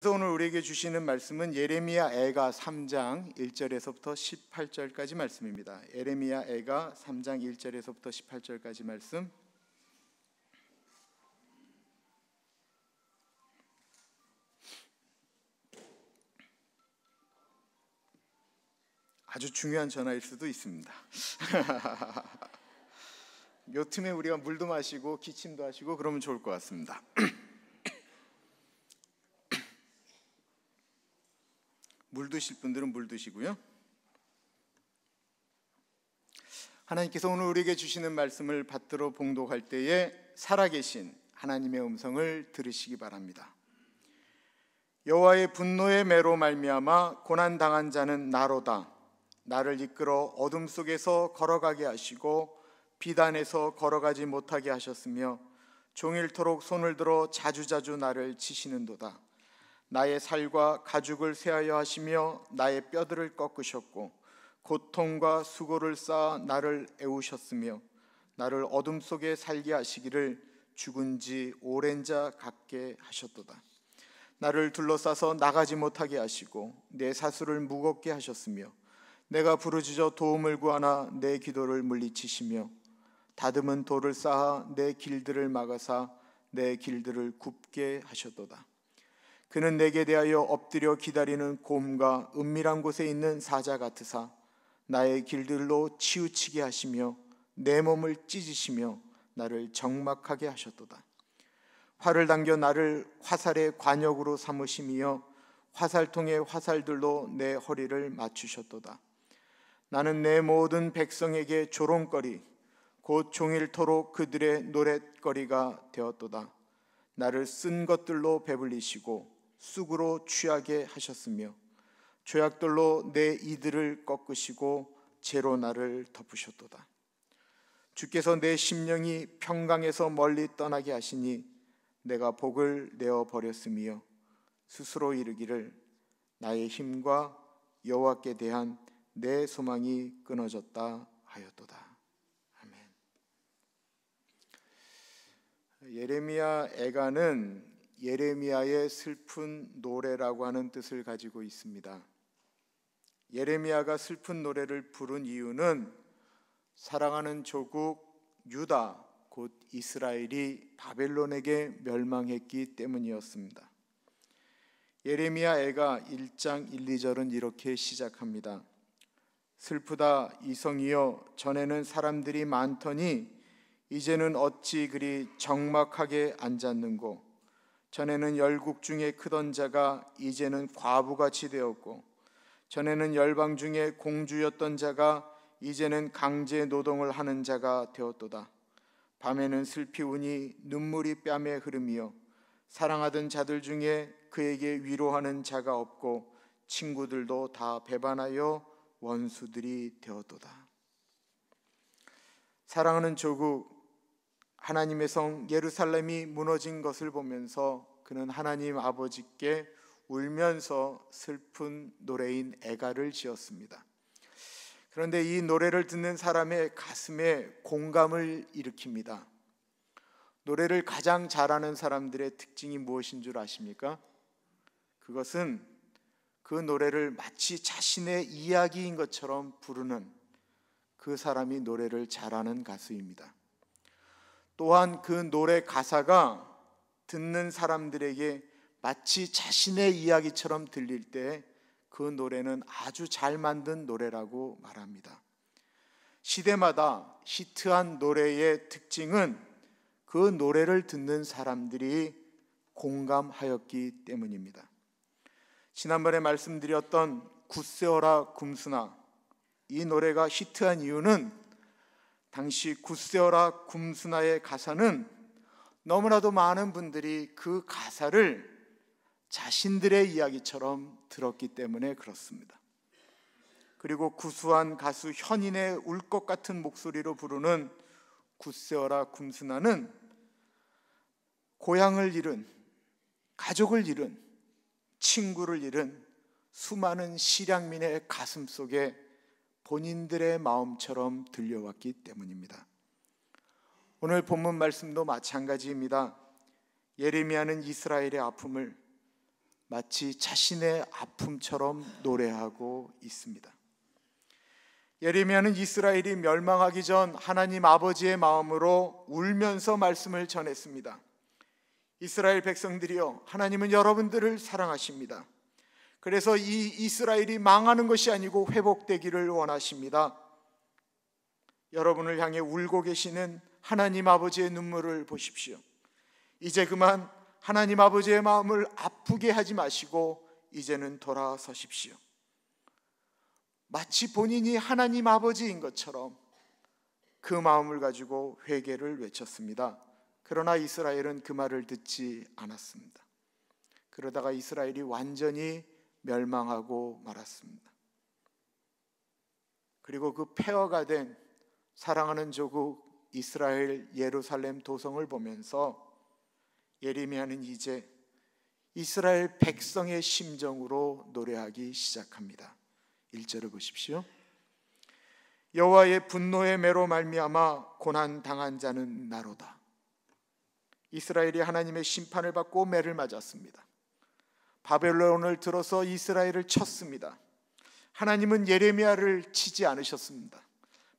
그래서 오늘 우리에게 주시는 말씀은 예레미야 애가 3장 1절에서부터 18절까지 말씀입니다. 예레미야 애가 3장 1절에서부터 18절까지 말씀. 아주 중요한 전화일 수도 있습니다. 요 틈에 우리가 물도 마시고 기침도 하시고 그러면 좋을 것 같습니다. 물 드실 분들은 물 드시고요. 하나님께서 오늘 우리에게 주시는 말씀을 받들어 봉독할 때에 살아계신 하나님의 음성을 들으시기 바랍니다. 여호와의 분노의 매로 말미암아 고난당한 자는 나로다. 나를 이끌어 어둠 속에서 걸어가게 하시고 비단에서 걸어가지 못하게 하셨으며 종일토록 손을 들어 자주자주 나를 치시는도다. 나의 살과 가죽을 쇠하여 하시며 나의 뼈들을 꺾으셨고 고통과 수고를 쌓아 나를 애우셨으며 나를 어둠 속에 살게 하시기를 죽은 지 오랜 자 같게 하셨도다. 나를 둘러싸서 나가지 못하게 하시고 내 사수를 무겁게 하셨으며 내가 부르짖어 도움을 구하나 내 기도를 물리치시며 다듬은 돌을 쌓아 내 길들을 막아사 내 길들을 굽게 하셨도다. 그는 내게 대하여 엎드려 기다리는 곰과 은밀한 곳에 있는 사자 같으사 나의 길들로 치우치게 하시며 내 몸을 찢으시며 나를 적막하게 하셨도다. 활을 당겨 나를 화살의 관역으로 삼으시며 화살통의 화살들로 내 허리를 맞추셨도다. 나는 내 모든 백성에게 조롱거리 곧 종일토록 그들의 노랫거리가 되었도다. 나를 쓴 것들로 배불리시고 쑥으로 취하게 하셨으며 조약돌로 내 이들을 꺾으시고 재로 나를 덮으셨도다. 주께서 내 심령이 평강에서 멀리 떠나게 하시니 내가 복을 내어 버렸으며 스스로 이르기를 나의 힘과 여호와께 대한 내 소망이 끊어졌다 하였도다. 아멘. 예레미야 애가는 예레미야의 슬픈 노래라고 하는 뜻을 가지고 있습니다. 예레미야가 슬픈 노래를 부른 이유는 사랑하는 조국 유다 곧 이스라엘이 바벨론에게 멸망했기 때문이었습니다. 예레미야 애가 1장 1, 2절은 이렇게 시작합니다. 슬프다 이성이여 전에는 사람들이 많더니 이제는 어찌 그리 적막하게 앉았는고 전에는 열국 중에 크던 자가 이제는 과부같이 되었고 전에는 열방 중에 공주였던 자가 이제는 강제 노동을 하는 자가 되었도다. 밤에는 슬피 우니 눈물이 뺨에 흐르며 사랑하던 자들 중에 그에게 위로하는 자가 없고 친구들도 다 배반하여 원수들이 되었도다. 사랑하는 조국 하나님의 성 예루살렘이 무너진 것을 보면서 그는 하나님 아버지께 울면서 슬픈 노래인 애가를 지었습니다. 그런데 이 노래를 듣는 사람의 가슴에 공감을 일으킵니다. 노래를 가장 잘하는 사람들의 특징이 무엇인 줄 아십니까? 그것은 그 노래를 마치 자신의 이야기인 것처럼 부르는 그 사람이 노래를 잘하는 가수입니다. 또한 그 노래 가사가 듣는 사람들에게 마치 자신의 이야기처럼 들릴 때 그 노래는 아주 잘 만든 노래라고 말합니다. 시대마다 히트한 노래의 특징은 그 노래를 듣는 사람들이 공감하였기 때문입니다. 지난번에 말씀드렸던 굿세어라 굼스나 이 노래가 히트한 이유는 당시 굿세어라 굼스나의 가사는 너무나도 많은 분들이 그 가사를 자신들의 이야기처럼 들었기 때문에 그렇습니다. 그리고 구수한 가수 현인의 울 것 같은 목소리로 부르는 굿세어라 굼스나는 고향을 잃은, 가족을 잃은, 친구를 잃은 수많은 실향민의 가슴 속에 본인들의 마음처럼 들려왔기 때문입니다. 오늘 본문 말씀도 마찬가지입니다. 예레미야는 이스라엘의 아픔을 마치 자신의 아픔처럼 노래하고 있습니다. 예레미야는 이스라엘이 멸망하기 전 하나님 아버지의 마음으로 울면서 말씀을 전했습니다. 이스라엘 백성들이여, 하나님은 여러분들을 사랑하십니다. 그래서 이 이스라엘이 망하는 것이 아니고 회복되기를 원하십니다. 여러분을 향해 울고 계시는 하나님 아버지의 눈물을 보십시오. 이제 그만 하나님 아버지의 마음을 아프게 하지 마시고 이제는 돌아서십시오. 마치 본인이 하나님 아버지인 것처럼 그 마음을 가지고 회개를 외쳤습니다. 그러나 이스라엘은 그 말을 듣지 않았습니다. 그러다가 이스라엘이 완전히 멸망하고 말았습니다. 그리고 그 폐허가 된 사랑하는 조국 이스라엘 예루살렘 도성을 보면서 예레미야는 이제 이스라엘 백성의 심정으로 노래하기 시작합니다. 1절을 보십시오. 여호와의 분노의 매로 말미암아 고난 당한 자는 나로다. 이스라엘이 하나님의 심판을 받고 매를 맞았습니다. 바벨론을 들어서 이스라엘을 쳤습니다. 하나님은 예레미야를 치지 않으셨습니다.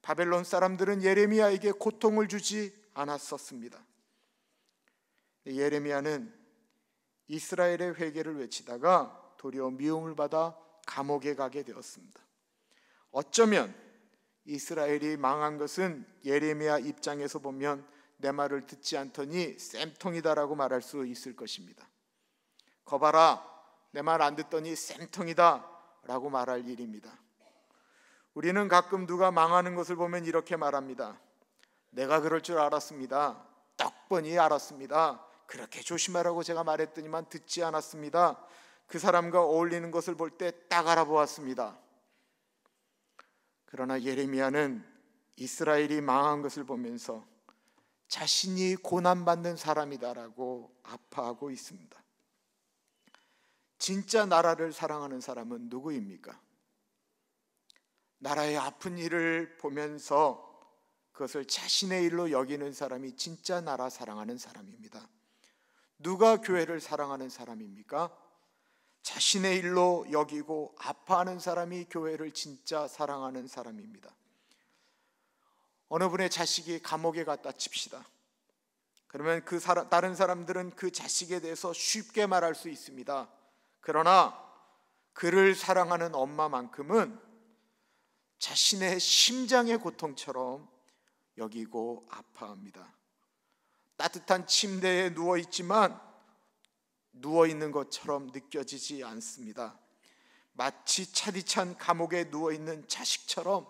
바벨론 사람들은 예레미야에게 고통을 주지 않았었습니다. 예레미야는 이스라엘의 회개를 외치다가 도리어 미움을 받아 감옥에 가게 되었습니다. 어쩌면 이스라엘이 망한 것은 예레미야 입장에서 보면 내 말을 듣지 않더니 쌤통이다라고 말할 수 있을 것입니다. 거봐라, 내 말 안 듣더니 쌤통이다 라고 말할 일입니다. 우리는 가끔 누가 망하는 것을 보면 이렇게 말합니다. 내가 그럴 줄 알았습니다. 떡뻔히 알았습니다. 그렇게 조심하라고 제가 말했더니만 듣지 않았습니다. 그 사람과 어울리는 것을 볼 때 딱 알아보았습니다. 그러나 예레미야는 이스라엘이 망한 것을 보면서 자신이 고난받는 사람이다라고 아파하고 있습니다. 진짜 나라를 사랑하는 사람은 누구입니까? 나라의 아픈 일을 보면서 그것을 자신의 일로 여기는 사람이 진짜 나라 사랑하는 사람입니다. 누가 교회를 사랑하는 사람입니까? 자신의 일로 여기고 아파하는 사람이 교회를 진짜 사랑하는 사람입니다. 어느 분의 자식이 감옥에 갔다 칩시다. 그러면 다른 사람들은 그 자식에 대해서 쉽게 말할 수 있습니다. 그러나 그를 사랑하는 엄마만큼은 자신의 심장의 고통처럼 여기고 아파합니다. 따뜻한 침대에 누워있지만 누워있는 것처럼 느껴지지 않습니다. 마치 차디찬 감옥에 누워있는 자식처럼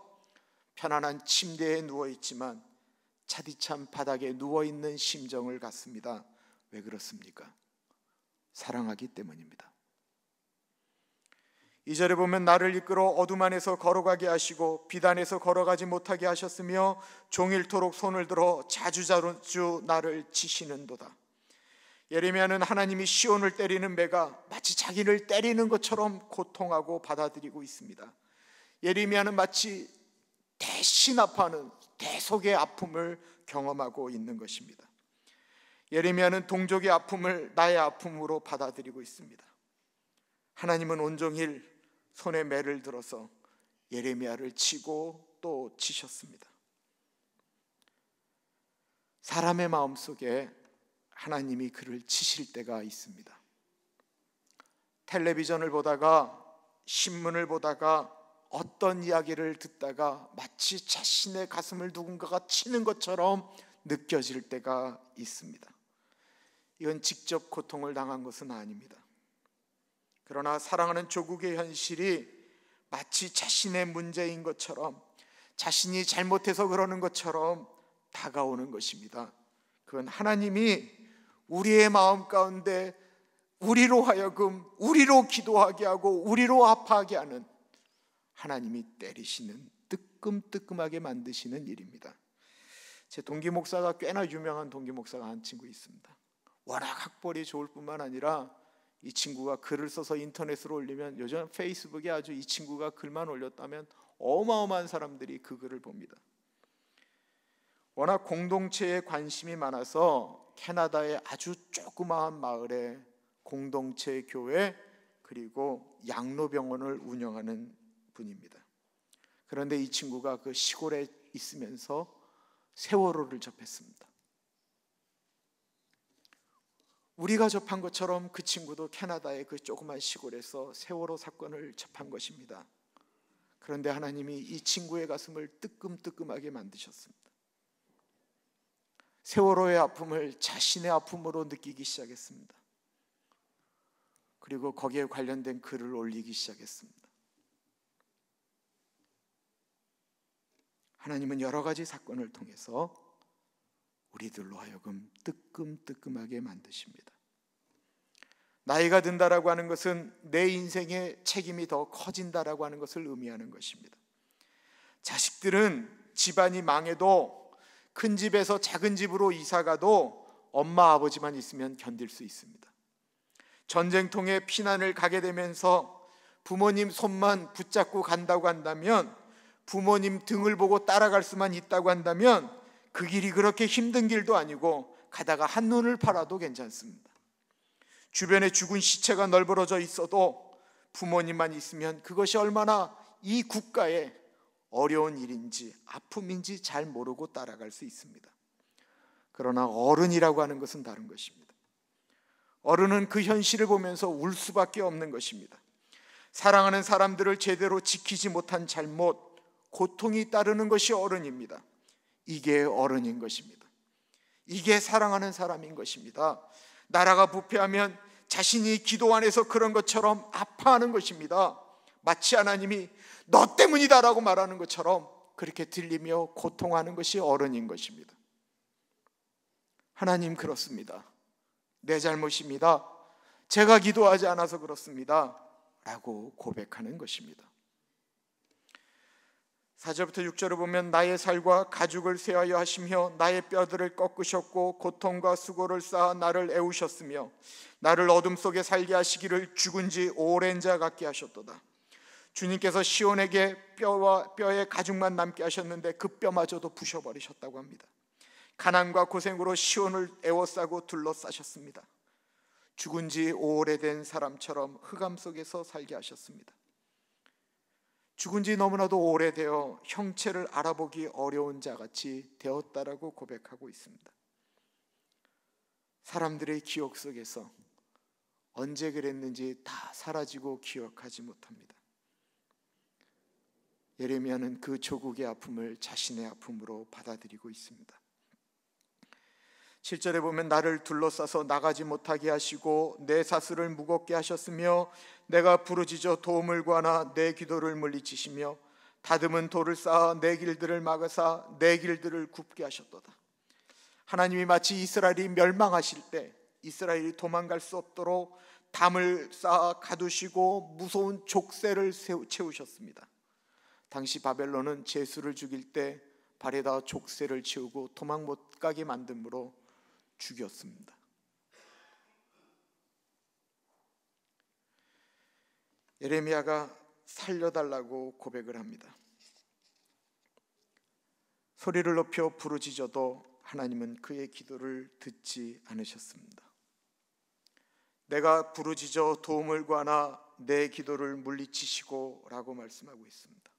편안한 침대에 누워있지만 차디찬 바닥에 누워있는 심정을 갖습니다. 왜 그렇습니까? 사랑하기 때문입니다. 2절에 보면 나를 이끌어 어둠 안에서 걸어가게 하시고 빛 안에서 걸어가지 못하게 하셨으며 종일토록 손을 들어 자주자주 나를 치시는도다. 예레미야는 하나님이 시온을 때리는 매가 마치 자기를 때리는 것처럼 고통하고 받아들이고 있습니다. 예레미야는 마치 대신 아파하는 대속의 아픔을 경험하고 있는 것입니다. 예레미야는 동족의 아픔을 나의 아픔으로 받아들이고 있습니다. 하나님은 온종일 손에 매를 들어서 예레미야를 치고 또 치셨습니다. 사람의 마음속에 하나님이 그를 치실 때가 있습니다. 텔레비전을 보다가 신문을 보다가 어떤 이야기를 듣다가 마치 자신의 가슴을 누군가가 치는 것처럼 느껴질 때가 있습니다. 이건 직접 고통을 당한 것은 아닙니다. 그러나 사랑하는 조국의 현실이 마치 자신의 문제인 것처럼, 자신이 잘못해서 그러는 것처럼 다가오는 것입니다. 그건 하나님이 우리의 마음 가운데 우리로 하여금 우리로 기도하게 하고 우리로 아파하게 하는, 하나님이 때리시는, 뜨끔뜨끔하게 만드시는 일입니다. 제 동기 목사가 꽤나 유명한 동기 목사가 한 친구 있습니다. 워낙 학벌이 좋을 뿐만 아니라 이 친구가 글을 써서 인터넷으로 올리면, 요즘 페이스북에 아주 이 친구가 글만 올렸다면 어마어마한 사람들이 그 글을 봅니다. 워낙 공동체에 관심이 많아서 캐나다의 아주 조그마한 마을에 공동체 교회 그리고 양로병원을 운영하는 분입니다. 그런데 이 친구가 그 시골에 있으면서 세월호를 접했습니다. 우리가 접한 것처럼 그 친구도 캐나다의 그 조그만 시골에서 세월호 사건을 접한 것입니다. 그런데 하나님이 이 친구의 가슴을 뜨끔뜨끔하게 만드셨습니다. 세월호의 아픔을 자신의 아픔으로 느끼기 시작했습니다. 그리고 거기에 관련된 글을 올리기 시작했습니다. 하나님은 여러 가지 사건을 통해서 우리들로 하여금 뜨끔뜨끔하게 만드십니다. 나이가 든다라고 하는 것은 내 인생의 책임이 더 커진다라고 하는 것을 의미하는 것입니다. 자식들은 집안이 망해도 큰 집에서 작은 집으로 이사가도 엄마 아버지만 있으면 견딜 수 있습니다. 전쟁통에 피난을 가게 되면서 부모님 손만 붙잡고 간다고 한다면, 부모님 등을 보고 따라갈 수만 있다고 한다면 그 길이 그렇게 힘든 길도 아니고 가다가 한눈을 팔아도 괜찮습니다. 주변에 죽은 시체가 널브러져 있어도 부모님만 있으면 그것이 얼마나 이 국가에 어려운 일인지 아픔인지 잘 모르고 따라갈 수 있습니다. 그러나 어른이라고 하는 것은 다른 것입니다. 어른은 그 현실을 보면서 울 수밖에 없는 것입니다. 사랑하는 사람들을 제대로 지키지 못한 잘못, 고통이 따르는 것이 어른입니다. 이게 어른인 것입니다. 이게 사랑하는 사람인 것입니다. 나라가 부패하면 자신이 기도 안에서 그런 것처럼 아파하는 것입니다. 마치 하나님이 너 때문이다라고 말하는 것처럼 그렇게 들리며 고통하는 것이 어른인 것입니다. 하나님, 그렇습니다. 내 잘못입니다. 제가 기도하지 않아서 그렇습니다 라고 고백하는 것입니다. 4절부터 6절을 보면 나의 살과 가죽을 쇠하여 하시며 나의 뼈들을 꺾으셨고 고통과 수고를 쌓아 나를 애우셨으며 나를 어둠 속에 살게 하시기를 죽은 지 오랜 자 같게 하셨도다. 주님께서 시온에게 뼈와 뼈의 가죽만 남게 하셨는데 그 뼈마저도 부셔버리셨다고 합니다. 가난과 고생으로 시온을 애워싸고 둘러싸셨습니다. 죽은 지 오래된 사람처럼 흑암 속에서 살게 하셨습니다. 죽은 지 너무나도 오래되어 형체를 알아보기 어려운 자같이 되었다라고 고백하고 있습니다. 사람들의 기억 속에서 언제 그랬는지 다 사라지고 기억하지 못합니다. 예레미야는 그 조국의 아픔을 자신의 아픔으로 받아들이고 있습니다. 7절에 보면 나를 둘러싸서 나가지 못하게 하시고 내 사슬을 무겁게 하셨으며 내가 부르짖어 도움을 구하나 내 기도를 물리치시며 다듬은 돌을 쌓아 내 길들을 막으사 내 길들을 굽게 하셨도다. 하나님이 마치 이스라엘이 멸망하실 때 이스라엘이 도망갈 수 없도록 담을 쌓아 가두시고 무서운 족쇄를 채우셨습니다. 당시 바벨론은 제수를 죽일 때 발에다 족쇄를 채우고 도망 못 가게 만듦으로 죽였습니다. 예레미야가 살려달라고 고백을 합니다. 소리를 높여 부르짖어도 하나님은 그의 기도를 듣지 않으셨습니다. 내가 부르짖어 도움을 구하나 내 기도를 물리치시고 라고 말씀하고 있습니다.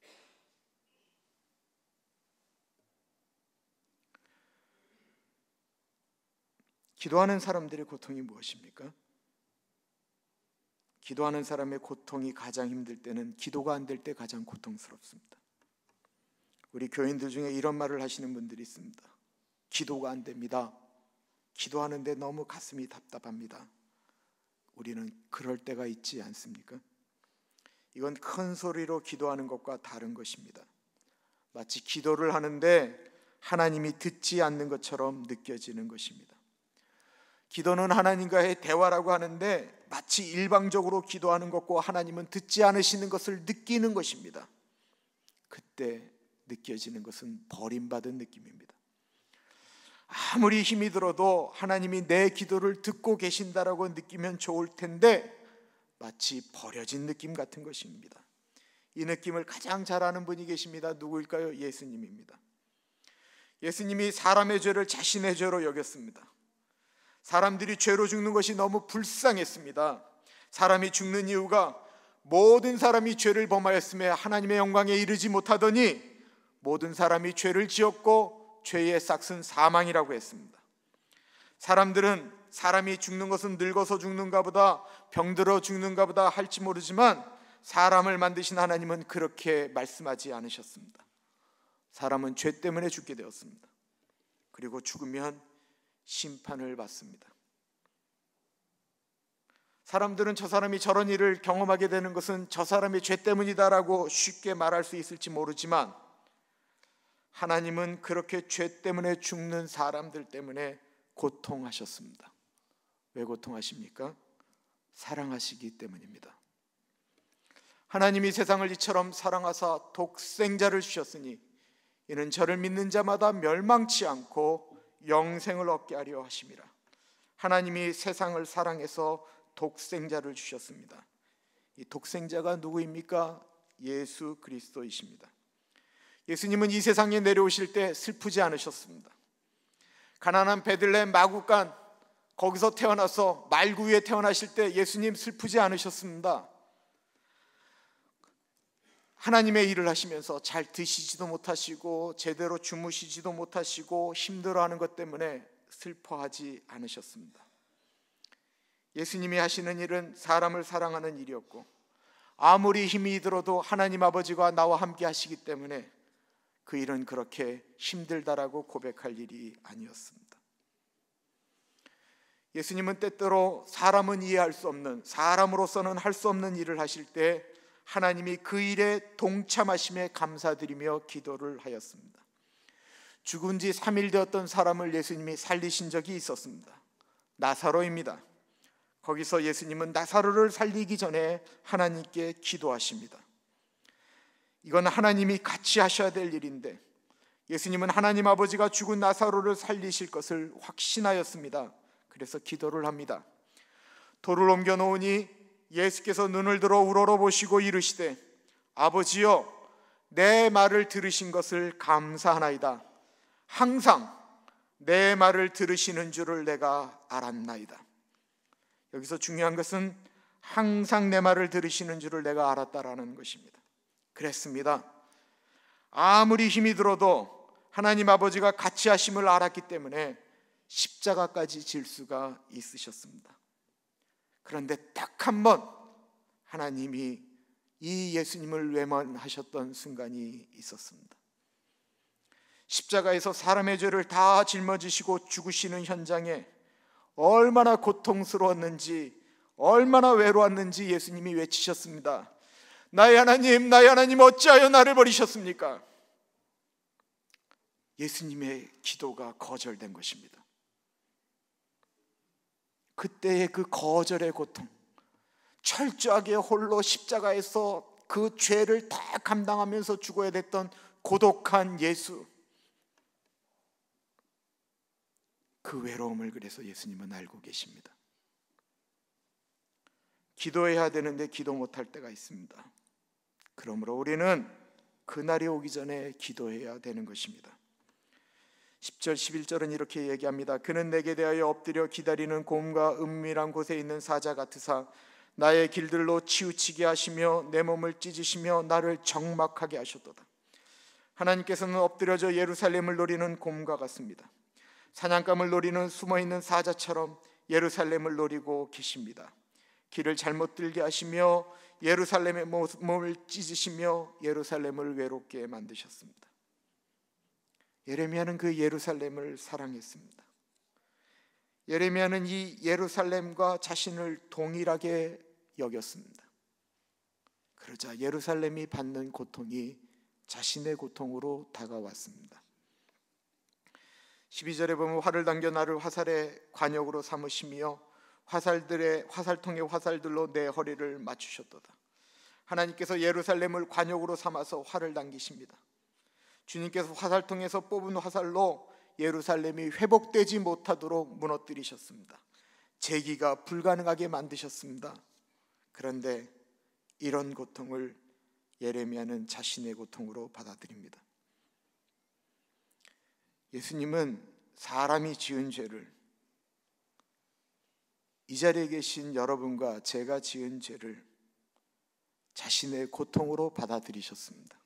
기도하는 사람들의 고통이 무엇입니까? 기도하는 사람의 고통이 가장 힘들 때는 기도가 안 될 때 가장 고통스럽습니다. 우리 교인들 중에 이런 말을 하시는 분들이 있습니다. 기도가 안 됩니다. 기도하는데 너무 가슴이 답답합니다. 우리는 그럴 때가 있지 않습니까? 이건 큰 소리로 기도하는 것과 다른 것입니다. 마치 기도를 하는데 하나님이 듣지 않는 것처럼 느껴지는 것입니다. 기도는 하나님과의 대화라고 하는데 마치 일방적으로 기도하는 것과 하나님은 듣지 않으시는 것을 느끼는 것입니다. 그때 느껴지는 것은 버림받은 느낌입니다. 아무리 힘이 들어도 하나님이 내 기도를 듣고 계신다라고 느끼면 좋을 텐데 마치 버려진 느낌 같은 것입니다. 이 느낌을 가장 잘 아는 분이 계십니다. 누구일까요? 예수님입니다. 예수님이 사람의 죄를 자신의 죄로 여겼습니다. 사람들이 죄로 죽는 것이 너무 불쌍했습니다. 사람이 죽는 이유가 모든 사람이 죄를 범하였음에 하나님의 영광에 이르지 못하더니 모든 사람이 죄를 지었고 죄의 싹은 사망이라고 했습니다. 사람들은 사람이 죽는 것은 늙어서 죽는가 보다, 병들어 죽는가 보다 할지 모르지만 사람을 만드신 하나님은 그렇게 말씀하지 않으셨습니다. 사람은 죄 때문에 죽게 되었습니다. 그리고 죽으면 심판을 받습니다. 사람들은 저 사람이 저런 일을 경험하게 되는 것은 저 사람의 죄 때문이다라고 쉽게 말할 수 있을지 모르지만 하나님은 그렇게 죄 때문에 죽는 사람들 때문에 고통하셨습니다. 왜 고통하십니까? 사랑하시기 때문입니다. 하나님이 세상을 이처럼 사랑하사 독생자를 주셨으니 이는 저를 믿는 자마다 멸망치 않고 영생을 얻게 하려 하심이라. 하나님이 세상을 사랑해서 독생자를 주셨습니다. 이 독생자가 누구입니까? 예수 그리스도이십니다. 예수님은 이 세상에 내려오실 때 슬프지 않으셨습니다. 가나안 베들레헴 마구간 거기서 태어나서 말구에 태어나실 때 예수님 슬프지 않으셨습니다. 하나님의 일을 하시면서 잘 드시지도 못하시고 제대로 주무시지도 못하시고 힘들어하는 것 때문에 슬퍼하지 않으셨습니다. 예수님이 하시는 일은 사람을 사랑하는 일이었고 아무리 힘이 들어도 하나님 아버지가 나와 함께 하시기 때문에 그 일은 그렇게 힘들다라고 고백할 일이 아니었습니다. 예수님은 때때로 사람은 이해할 수 없는, 사람으로서는 할 수 없는 일을 하실 때 하나님이 그 일에 동참하심에 감사드리며 기도를 하였습니다. 죽은 지 3일 되었던 사람을 예수님이 살리신 적이 있었습니다. 나사로입니다. 거기서 예수님은 나사로를 살리기 전에 하나님께 기도하십니다. 이건 하나님이 같이 하셔야 될 일인데 예수님은 하나님 아버지가 죽은 나사로를 살리실 것을 확신하였습니다. 그래서 기도를 합니다. 돌을 옮겨 놓으니 예수께서 눈을 들어 우러러보시고 이르시되 아버지여 내 말을 들으신 것을 감사하나이다. 항상 내 말을 들으시는 줄을 내가 알았나이다. 여기서 중요한 것은 항상 내 말을 들으시는 줄을 내가 알았다라는 것입니다. 그랬습니다. 아무리 힘이 들어도 하나님 아버지가 같이 하심을 알았기 때문에 십자가까지 질 수가 있으셨습니다. 그런데 딱 한 번 하나님이 이 예수님을 외면하셨던 순간이 있었습니다. 십자가에서 사람의 죄를 다 짊어지시고 죽으시는 현장에 얼마나 고통스러웠는지, 얼마나 외로웠는지 예수님이 외치셨습니다. 나의 하나님 어찌하여 나를 버리셨습니까? 예수님의 기도가 거절된 것입니다. 그때의 그 거절의 고통, 철저하게 홀로 십자가에서 그 죄를 다 감당하면서 죽어야 됐던 고독한 예수, 그 외로움을 그래서 예수님은 알고 계십니다. 기도해야 되는데 기도 못할 때가 있습니다. 그러므로 우리는 그날이 오기 전에 기도해야 되는 것입니다. 10절 11절은 이렇게 얘기합니다. 그는 내게 대하여 엎드려 기다리는 곰과 은밀한 곳에 있는 사자 같으사 나의 길들로 치우치게 하시며 내 몸을 찢으시며 나를 적막하게 하셨도다. 하나님께서는 엎드려져 예루살렘을 노리는 곰과 같습니다. 사냥감을 노리는 숨어있는 사자처럼 예루살렘을 노리고 계십니다. 길을 잘못 들게 하시며 예루살렘의 몸을 찢으시며 예루살렘을 외롭게 만드셨습니다. 예레미야는 그 예루살렘을 사랑했습니다. 예레미야는 이 예루살렘과 자신을 동일하게 여겼습니다. 그러자 예루살렘이 받는 고통이 자신의 고통으로 다가왔습니다. 12절에 보면 활을 당겨 나를 화살의 관역으로 삼으시며 화살통의 화살들로 내 허리를 맞추셨도다. 하나님께서 예루살렘을 관역으로 삼아서 활을 당기십니다. 주님께서 화살통에서 뽑은 화살로 예루살렘이 회복되지 못하도록 무너뜨리셨습니다. 재기가 불가능하게 만드셨습니다. 그런데 이런 고통을 예레미야는 자신의 고통으로 받아들입니다. 예수님은 사람이 지은 죄를 이 자리에 계신 여러분과 제가 지은 죄를 자신의 고통으로 받아들이셨습니다.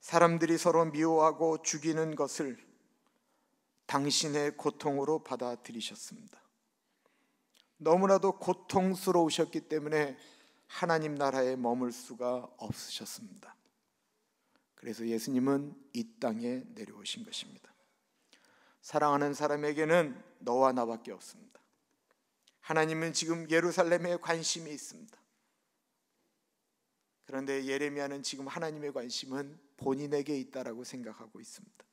사람들이 서로 미워하고 죽이는 것을 당신의 고통으로 받아들이셨습니다. 너무나도 고통스러우셨기 때문에 하나님 나라에 머물 수가 없으셨습니다. 그래서 예수님은 이 땅에 내려오신 것입니다. 사랑하는 사람에게는 너와 나밖에 없습니다. 하나님은 지금 예루살렘에 관심이 있습니다. 그런데 예레미야는 지금 하나님의 관심은 본인에게 있다라고 생각하고 있습니다.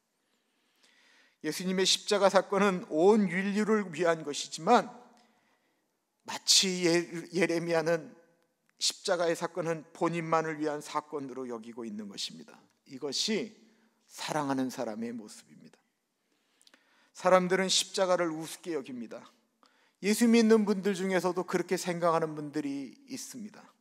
예수님의 십자가 사건은 온 인류를 위한 것이지만 마치 예레미야는 십자가의 사건은 본인만을 위한 사건으로 여기고 있는 것입니다. 이것이 사랑하는 사람의 모습입니다. 사람들은 십자가를 우습게 여깁니다. 예수 믿는 분들 중에서도 그렇게 생각하는 분들이 있습니다.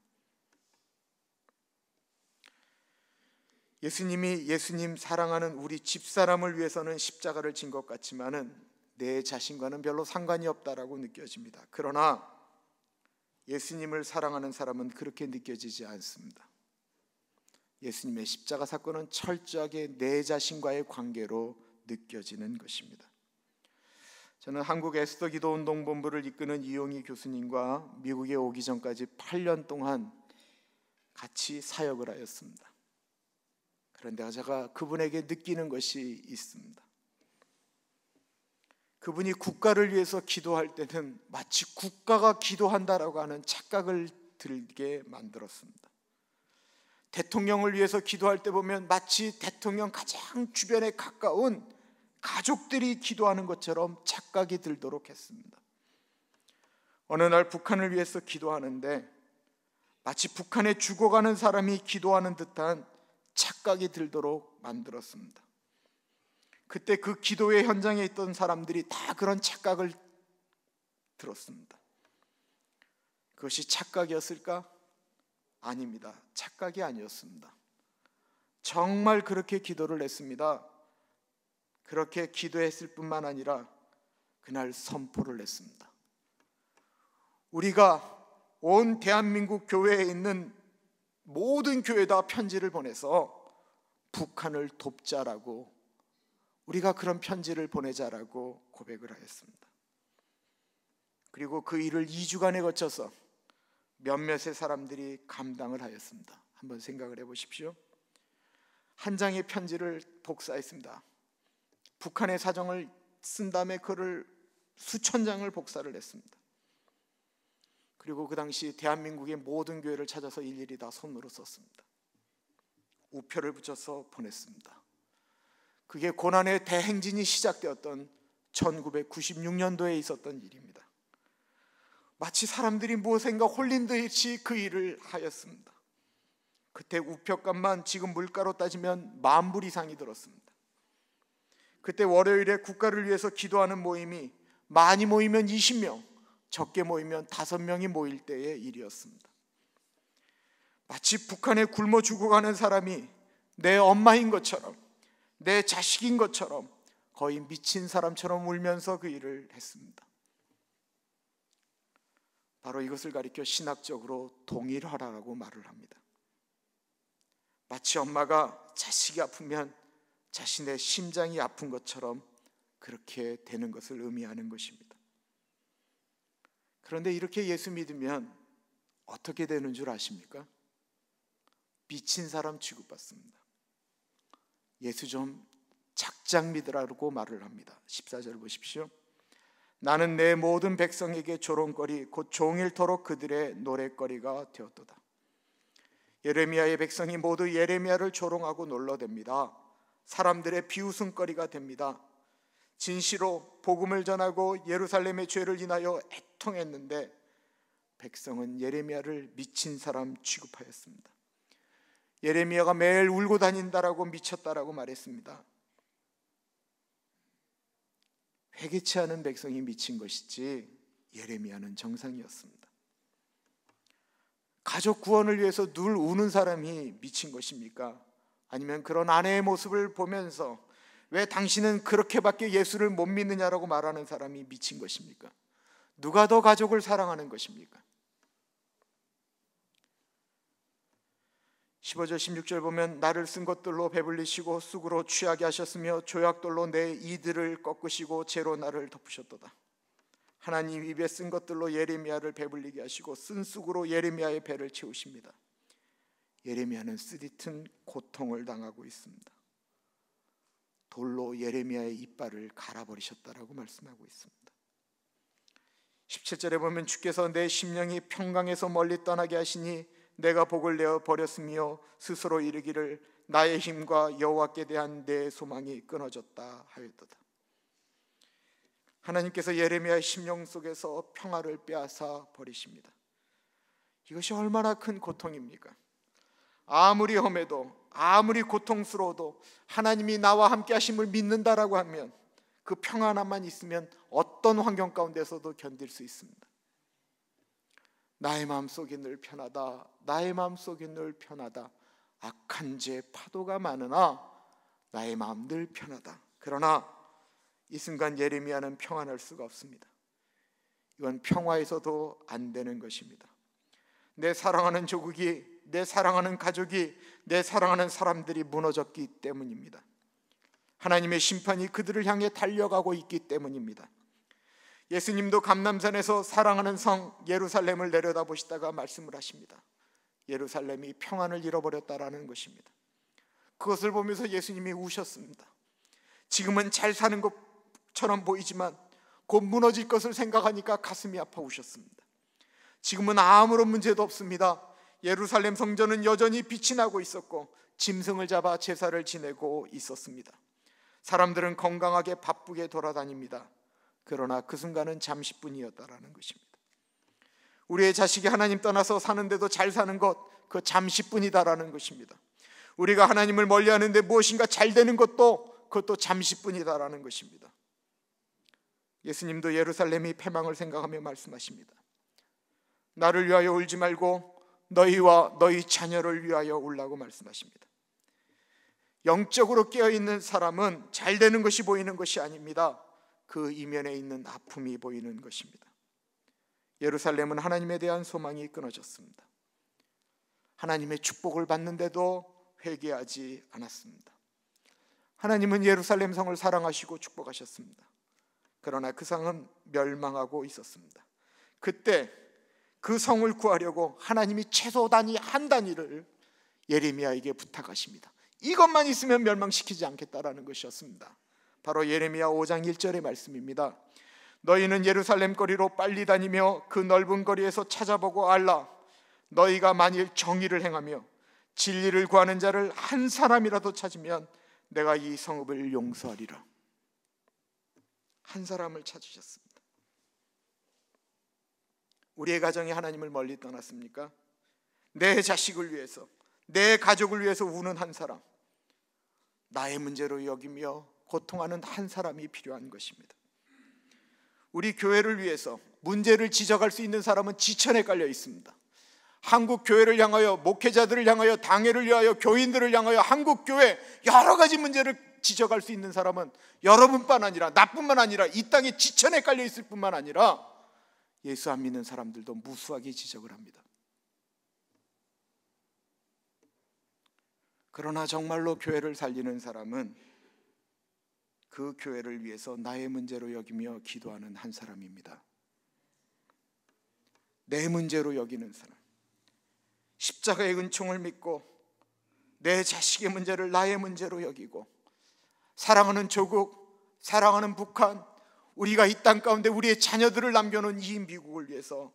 예수님 사랑하는 우리 집사람을 위해서는 십자가를 진 것 같지만은 내 자신과는 별로 상관이 없다라고 느껴집니다. 그러나 예수님을 사랑하는 사람은 그렇게 느껴지지 않습니다. 예수님의 십자가 사건은 철저하게 내 자신과의 관계로 느껴지는 것입니다. 저는 한국 에스더 기도운동본부를 이끄는 이용희 교수님과 미국에 오기 전까지 8년 동안 같이 사역을 하였습니다. 그런데 제가 그분에게 느끼는 것이 있습니다. 그분이 국가를 위해서 기도할 때는 마치 국가가 기도한다라고 하는 착각을 들게 만들었습니다. 대통령을 위해서 기도할 때 보면 마치 대통령 가장 주변에 가까운 가족들이 기도하는 것처럼 착각이 들도록 했습니다. 어느 날 북한을 위해서 기도하는데 마치 북한에 죽어가는 사람이 기도하는 듯한 착각이 들도록 만들었습니다. 그때 그 기도의 현장에 있던 사람들이 다 그런 착각을 들었습니다. 그것이 착각이었을까? 아닙니다. 착각이 아니었습니다. 정말 그렇게 기도를 했습니다. 그렇게 기도했을 뿐만 아니라 그날 선포를 했습니다. 우리가 온 대한민국 교회에 있는 모든 교회에다 편지를 보내서 북한을 돕자라고, 우리가 그런 편지를 보내자라고 고백을 하였습니다. 그리고 그 일을 2주간에 거쳐서 몇몇의 사람들이 감당을 하였습니다. 한번 생각을 해보십시오. 한 장의 편지를 복사했습니다. 북한의 사정을 쓴 다음에 그를 수천 장을 복사를 했습니다. 그리고 그 당시 대한민국의 모든 교회를 찾아서 일일이 다 손으로 썼습니다. 우표를 붙여서 보냈습니다. 그게 고난의 대행진이 시작되었던 1996년도에 있었던 일입니다. 마치 사람들이 무엇인가 홀린 듯이 그 일을 하였습니다. 그때 우표값만 지금 물가로 따지면 10,000불 이상이 들었습니다. 그때 월요일에 국가를 위해서 기도하는 모임이 많이 모이면 20명, 적게 모이면 5명이 모일 때의 일이었습니다. 마치 북한에 굶어 죽어가는 사람이 내 엄마인 것처럼, 내 자식인 것처럼, 거의 미친 사람처럼 울면서 그 일을 했습니다. 바로 이것을 가리켜 신학적으로 동일하라고 말을 합니다. 마치 엄마가 자식이 아프면 자신의 심장이 아픈 것처럼 그렇게 되는 것을 의미하는 것입니다. 그런데 이렇게 예수 믿으면 어떻게 되는 줄 아십니까? 미친 사람 취급받습니다. 예수 좀 작작 믿으라고 말을 합니다. 14절 보십시오. 나는 내 모든 백성에게 조롱거리 곧 종일토록 그들의 노랫거리가 되었도다. 예레미야의 백성이 모두 예레미야를 조롱하고 놀러댑니다. 사람들의 비웃음거리가 됩니다. 진시로 복음을 전하고 예루살렘의 죄를 인하여 애통했는데 백성은 예레미야를 미친 사람 취급하였습니다. 예레미야가 매일 울고 다닌다라고 미쳤다라고 말했습니다. 회개치 않은 백성이 미친 것이지 예레미야는 정상이었습니다. 가족 구원을 위해서 늘 우는 사람이 미친 것입니까? 아니면 그런 아내의 모습을 보면서 왜 당신은 그렇게밖에 예수를 못 믿느냐라고 말하는 사람이 미친 것입니까? 누가 더 가족을 사랑하는 것입니까? 15절 16절 보면 나를 쓴 것들로 배불리시고 쑥으로 취하게 하셨으며 조약돌로 내 이들을 꺾으시고 재로 나를 덮으셨도다. 하나님 입에 쓴 것들로 예레미야를 배불리게 하시고 쓴 쑥으로 예레미야의 배를 채우십니다. 예레미야는 쓰디튼 고통을 당하고 있습니다. 돌로 예레미야의 이빨을 갈아버리셨다라고 말씀하고 있습니다. 17절에 보면 주께서 내 심령이 평강에서 멀리 떠나게 하시니 내가 복을 내어 버렸으며 스스로 이르기를 나의 힘과 여호와께 대한 내 소망이 끊어졌다 하였도다. 하나님께서 예레미야의 심령 속에서 평화를 빼앗아 버리십니다. 이것이 얼마나 큰 고통입니까? 아무리 험해도 아무리 고통스러워도 하나님이 나와 함께 하심을 믿는다라고 하면 그 평안함만 있으면 어떤 환경 가운데서도 견딜 수 있습니다. 나의 마음속이 늘 편하다, 나의 마음속이 늘 편하다. 악한 죄 파도가 많으나 나의 마음 늘 편하다. 그러나 이 순간 예레미야는 평안할 수가 없습니다. 이건 평화에서도 안 되는 것입니다. 내 사랑하는 조국이, 내 사랑하는 가족이, 내 사랑하는 사람들이 무너졌기 때문입니다. 하나님의 심판이 그들을 향해 달려가고 있기 때문입니다. 예수님도 감람산에서 사랑하는 성 예루살렘을 내려다보시다가 말씀을 하십니다. 예루살렘이 평안을 잃어버렸다라는 것입니다. 그것을 보면서 예수님이 우셨습니다. 지금은 잘 사는 것처럼 보이지만 곧 무너질 것을 생각하니까 가슴이 아파 우셨습니다. 지금은 아무런 문제도 없습니다. 예루살렘 성전은 여전히 빛이 나고 있었고 짐승을 잡아 제사를 지내고 있었습니다. 사람들은 건강하게 바쁘게 돌아다닙니다. 그러나 그 순간은 잠시뿐이었다라는 것입니다. 우리의 자식이 하나님 떠나서 사는데도 잘 사는 것, 그 잠시뿐이다라는 것입니다. 우리가 하나님을 멀리하는데 무엇인가 잘 되는 것도 그것도 잠시뿐이다라는 것입니다. 예수님도 예루살렘이 패망을 생각하며 말씀하십니다. 나를 위하여 울지 말고 너희와 너희 자녀를 위하여 울라고 말씀하십니다. 영적으로 깨어있는 사람은 잘 되는 것이 보이는 것이 아닙니다. 그 이면에 있는 아픔이 보이는 것입니다. 예루살렘은 하나님에 대한 소망이 끊어졌습니다. 하나님의 축복을 받는데도 회개하지 않았습니다. 하나님은 예루살렘 성을 사랑하시고 축복하셨습니다. 그러나 그 성은 멸망하고 있었습니다. 그때 그 성을 구하려고 하나님이 최소 단위 한 단위를 예레미야에게 부탁하십니다. 이것만 있으면 멸망시키지 않겠다라는 것이었습니다. 바로 예레미야 5장 1절의 말씀입니다. 너희는 예루살렘 거리로 빨리 다니며 그 넓은 거리에서 찾아보고 알라. 너희가 만일 정의를 행하며 진리를 구하는 자를 한 사람이라도 찾으면 내가 이 성읍을 용서하리라. 한 사람을 찾으셨습니다. 우리의 가정이 하나님을 멀리 떠났습니까? 내 자식을 위해서, 내 가족을 위해서 우는 한 사람, 나의 문제로 여기며 고통하는 한 사람이 필요한 것입니다. 우리 교회를 위해서 문제를 지적할 수 있는 사람은 지천에 깔려 있습니다. 한국 교회를 향하여, 목회자들을 향하여, 당회를 위하여, 교인들을 향하여, 한국 교회 여러 가지 문제를 지적할 수 있는 사람은 여러분뿐만 아니라 나뿐만 아니라 이 땅에 지천에 깔려 있을 뿐만 아니라 예수 안 믿는 사람들도 무수하게 지적을 합니다. 그러나 정말로 교회를 살리는 사람은 그 교회를 위해서 나의 문제로 여기며 기도하는 한 사람입니다. 내 문제로 여기는 사람, 십자가의 은총을 믿고 내 자식의 문제를 나의 문제로 여기고 사랑하는 조국, 사랑하는 북한, 우리가 이 땅 가운데 우리의 자녀들을 남겨놓은 이 미국을 위해서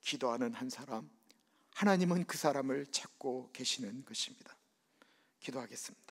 기도하는 한 사람, 하나님은 그 사람을 찾고 계시는 것입니다. 기도하겠습니다.